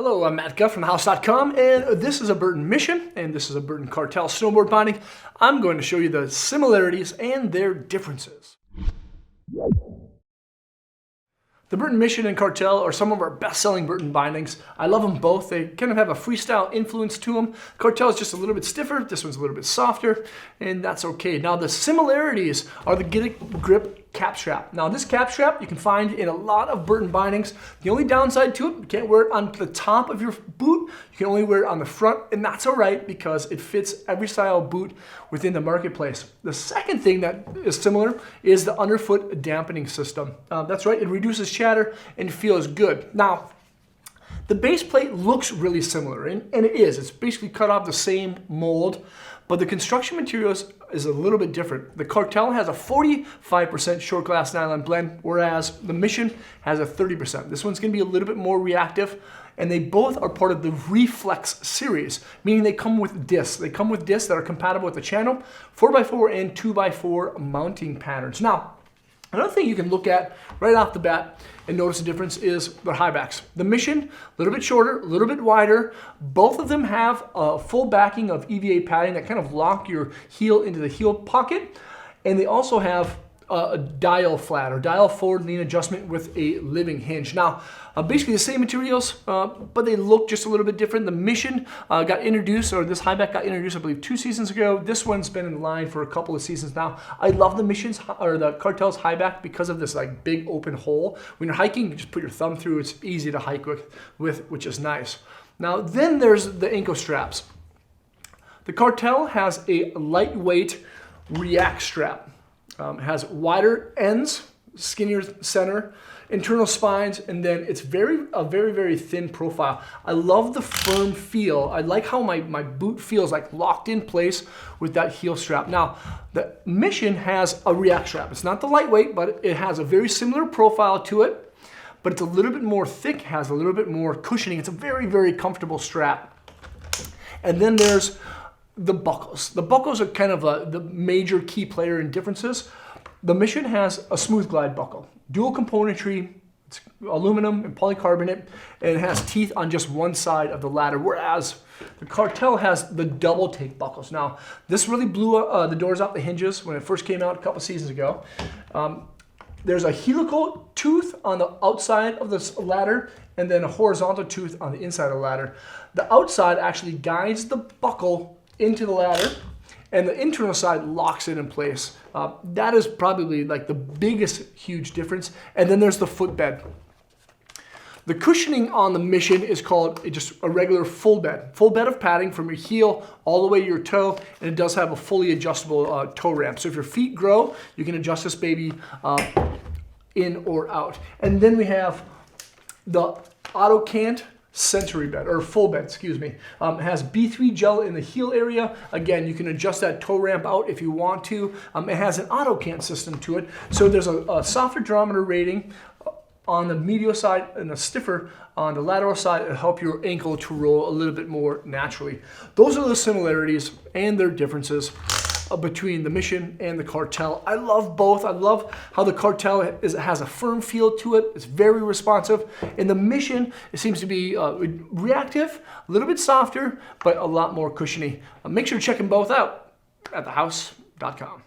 Hello, I'm Matt Guff from thehouse.com, and this is a Burton Mission, and this is a Burton Cartel Snowboard binding. I'm going to show you the similarities and their differences. The Burton Mission and Cartel are some of our best-selling Burton bindings. I love them both. They kind of have a freestyle influence to them. Cartel is just a little bit stiffer. This one's a little bit softer, and that's okay. Now, the similarities are the Get It Grip cap strap. Now, this cap strap you can find in a lot of Burton bindings. The only downside to it, you can't wear it on the top of your boot. You can only wear it on the front, and that's all right because it fits every style boot within the marketplace. The second thing that is similar is the underfoot dampening system. That's right, it reduces chatter and feels good. Now, the base plate looks really similar, and it is. It's basically cut off the same mold, but the construction materials is a little bit different. The Cartel has a 45% short glass nylon blend, whereas the Mission has a 30%. This one's gonna be a little bit more reactive, and they both are part of the Reflex series, meaning they come with discs. They come with discs that are compatible with the channel, 4x4 and 2x4 mounting patterns. Now, another thing you can look at right off the bat and notice the difference is the high backs. The Mission, a little bit shorter, a little bit wider. Both of them have a full backing of EVA padding that kind of lock your heel into the heel pocket. And they also have a dial flat or dial forward lean adjustment with a living hinge. Now, basically the same materials, but they look just a little bit different. The Mission got introduced, or this high back got introduced, I believe 2 seasons ago. This one's been in line for a couple of seasons now. I love the Mission's, or the Cartel's high back because of this like big open hole. When you're hiking, you just put your thumb through. It's easy to hike with which is nice. Now, then there's the ankle straps. The Cartel has a lightweight React strap. It has wider ends, skinnier center, internal spines, and then it's a very thin profile. I love the firm feel. I like how my boot feels like locked in place with that heel strap. Now, the Mission has a React strap. It's not the lightweight, but it has a very similar profile to it, but it's a little bit more thick, has a little bit more cushioning. It's a very comfortable strap. And then there's the buckles. The buckles are kind of the major key player in differences. The Mission has a smooth glide buckle, dual componentry, it's aluminum and polycarbonate, and it has teeth on just one side of the ladder, whereas the Cartel has the double take buckles. Now, this really blew the doors out the hinges when it first came out a couple seasons ago. There's a helical tooth on the outside of this ladder and then a horizontal tooth on the inside of the ladder. The outside actually guides the buckle into the ladder, and the internal side locks it in place. That is probably like the biggest huge difference. And then there's the footbed. The cushioning on the Mission is called just a regular full bed of padding from your heel all the way to your toe, and it does have a fully adjustable toe ramp. So if your feet grow, you can adjust this baby in or out. And then we have the Auto Cant Sensory bed, or full bed, excuse me. It has B3 gel in the heel area. Again, you can adjust that toe ramp out if you want to. It has an auto cant system to it. So there's a softer durometer rating on the medial side and a stiffer on the lateral side to help your ankle to roll a little bit more naturally. Those are the similarities and their differences between the Mission and the Cartel. I love both. I love how the Cartel has a firm feel to it. It's very responsive. In the Mission, it seems to be reactive, a little bit softer, but a lot more cushiony. Make sure to check them both out at thehouse.com.